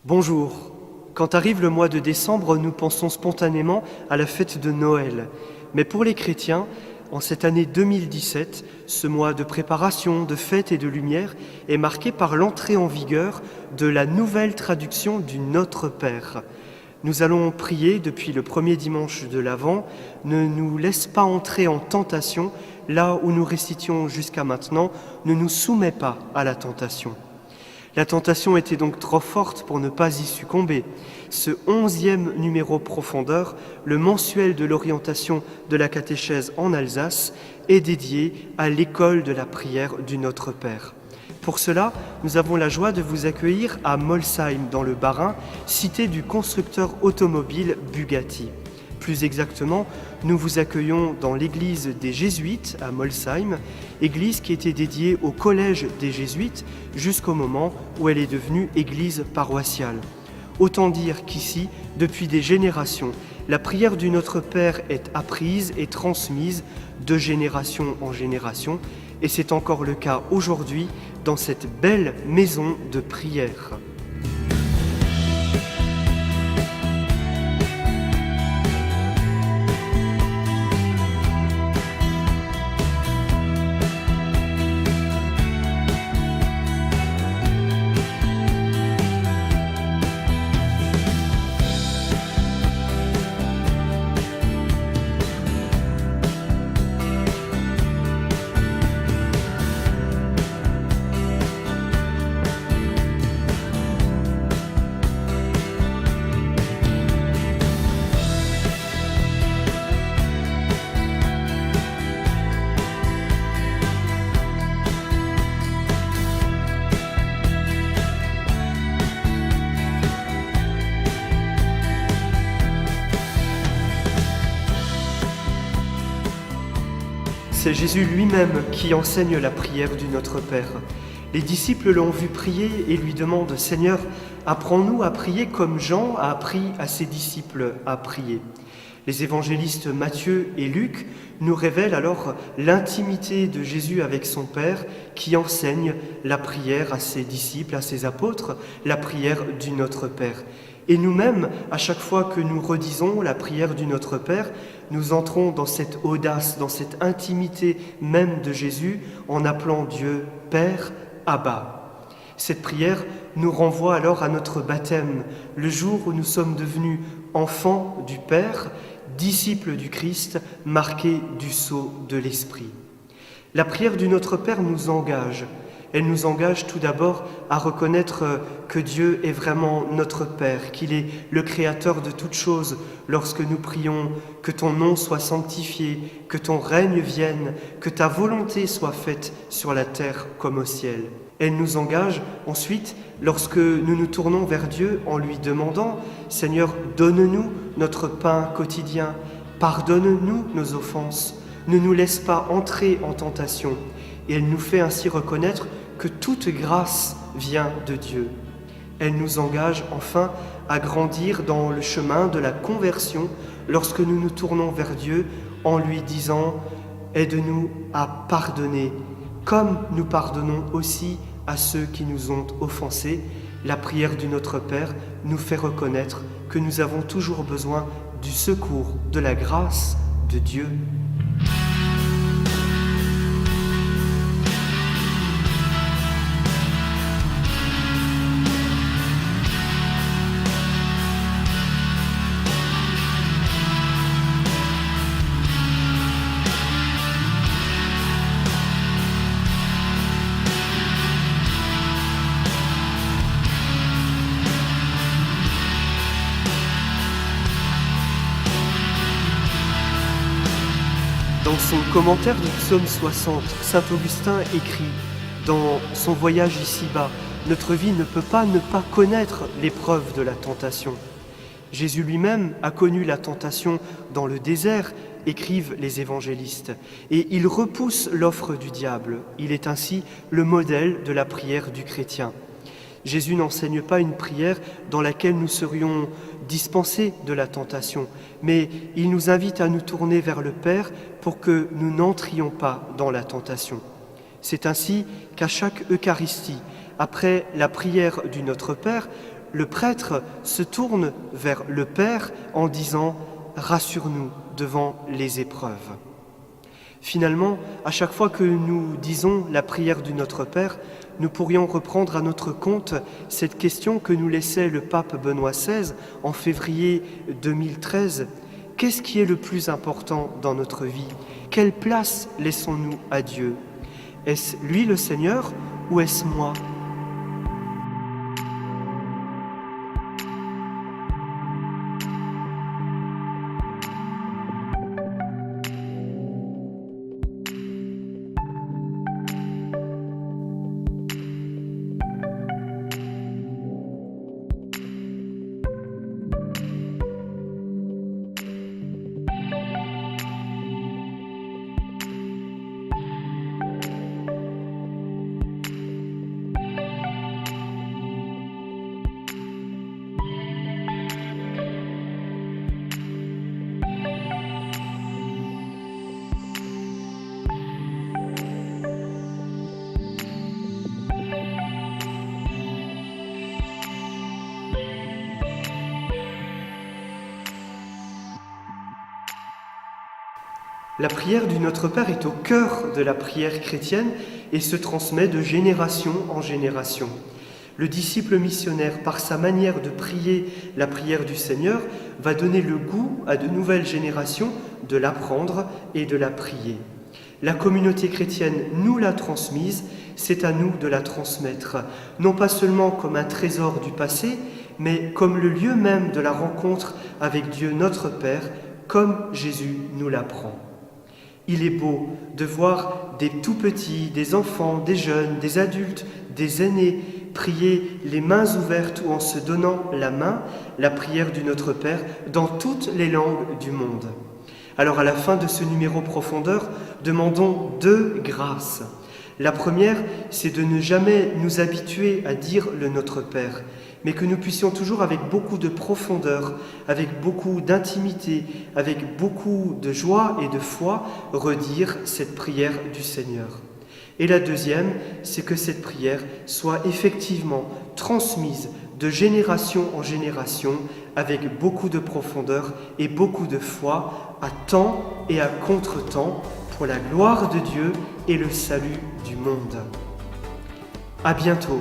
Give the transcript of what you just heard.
Bonjour. Quand arrive le mois de décembre, nous pensons spontanément à la fête de Noël. Mais pour les chrétiens, en cette année 2017, ce mois de préparation, de fête et de lumière est marqué par l'entrée en vigueur de la nouvelle traduction du Notre Père. Nous allons prier depuis le premier dimanche de l'Avent. Ne nous laisse pas entrer en tentation. Là où nous récitions jusqu'à maintenant, ne nous soumets pas à la tentation. La tentation était donc trop forte pour ne pas y succomber. Ce 11e numéro Profondeur, le mensuel de l'orientation de la catéchèse en Alsace, est dédié à l'école de la prière du Notre Père. Pour cela, nous avons la joie de vous accueillir à Molsheim, dans le Bas-Rhin, cité du constructeur automobile Bugatti. Plus exactement, nous vous accueillons dans l'église des Jésuites à Molsheim, église qui était dédiée au collège des Jésuites jusqu'au moment où elle est devenue église paroissiale. Autant dire qu'ici, depuis des générations, la prière du Notre Père est apprise et transmise de génération en génération, et c'est encore le cas aujourd'hui dans cette belle maison de prière. C'est Jésus lui-même qui enseigne la prière du Notre Père. Les disciples l'ont vu prier et lui demandent « Seigneur, apprends-nous à prier comme Jean a appris à ses disciples à prier ». Les évangélistes Matthieu et Luc nous révèlent alors l'intimité de Jésus avec son Père qui enseigne la prière à ses disciples, à ses apôtres, la prière du Notre Père. Et nous-mêmes, à chaque fois que nous redisons la prière du Notre Père, nous entrons dans cette audace, dans cette intimité même de Jésus en appelant Dieu Père, Abba. Cette prière nous renvoie alors à notre baptême, le jour où nous sommes devenus enfants du Père, disciples du Christ, marqués du sceau de l'Esprit. La prière du Notre Père nous engage. Elle nous engage tout d'abord à reconnaître que Dieu est vraiment notre Père, qu'il est le Créateur de toutes choses. Lorsque nous prions que ton nom soit sanctifié, que ton règne vienne, que ta volonté soit faite sur la terre comme au ciel. Elle nous engage ensuite lorsque nous nous tournons vers Dieu en lui demandant « Seigneur, donne-nous notre pain quotidien, pardonne-nous nos offenses, ne nous laisse pas entrer en tentation. » Et elle nous fait ainsi reconnaître que toute grâce vient de Dieu. Elle nous engage enfin à grandir dans le chemin de la conversion lorsque nous nous tournons vers Dieu en lui disant « Aide-nous à pardonner, comme nous pardonnons aussi à ceux qui nous ont offensés ». La prière du Notre Père nous fait reconnaître que nous avons toujours besoin du secours, de la grâce de Dieu. Dans son commentaire du psaume 60, saint Augustin écrit « Dans son voyage ici-bas, notre vie ne peut pas ne pas connaître l'épreuve de la tentation. Jésus lui-même a connu la tentation dans le désert, écrivent les évangélistes, et il repousse l'offre du diable. Il est ainsi le modèle de la prière du chrétien. Jésus n'enseigne pas une prière dans laquelle nous serions dispensés de la tentation, mais il nous invite à nous tourner vers le Père pour que nous n'entrions pas dans la tentation. C'est ainsi qu'à chaque Eucharistie, après la prière du Notre Père, le prêtre se tourne vers le Père en disant « Rassure-nous devant les épreuves ». Finalement, à chaque fois que nous disons la prière du Notre Père, nous pourrions reprendre à notre compte cette question que nous laissait le pape Benoît XVI en février 2013. Qu'est-ce qui est le plus important dans notre vie? Quelle place laissons-nous à Dieu? Est-ce lui le Seigneur ou est-ce moi? La prière du Notre Père est au cœur de la prière chrétienne et se transmet de génération en génération. Le disciple missionnaire, par sa manière de prier la prière du Seigneur, va donner le goût à de nouvelles générations de l'apprendre et de la prier. La communauté chrétienne nous l'a transmise, c'est à nous de la transmettre, non pas seulement comme un trésor du passé, mais comme le lieu même de la rencontre avec Dieu notre Père, comme Jésus nous l'apprend. Il est beau de voir des tout-petits, des enfants, des jeunes, des adultes, des aînés prier les mains ouvertes ou en se donnant la main, la prière du Notre Père, dans toutes les langues du monde. Alors à la fin de ce numéro Profondeur, demandons 2 grâces. La première, c'est de ne jamais nous habituer à dire le Notre Père, mais que nous puissions toujours avec beaucoup de profondeur, avec beaucoup d'intimité, avec beaucoup de joie et de foi, redire cette prière du Seigneur. Et la deuxième, c'est que cette prière soit effectivement transmise de génération en génération, avec beaucoup de profondeur et beaucoup de foi, à temps et à contre-temps, pour la gloire de Dieu et le salut du monde. À bientôt.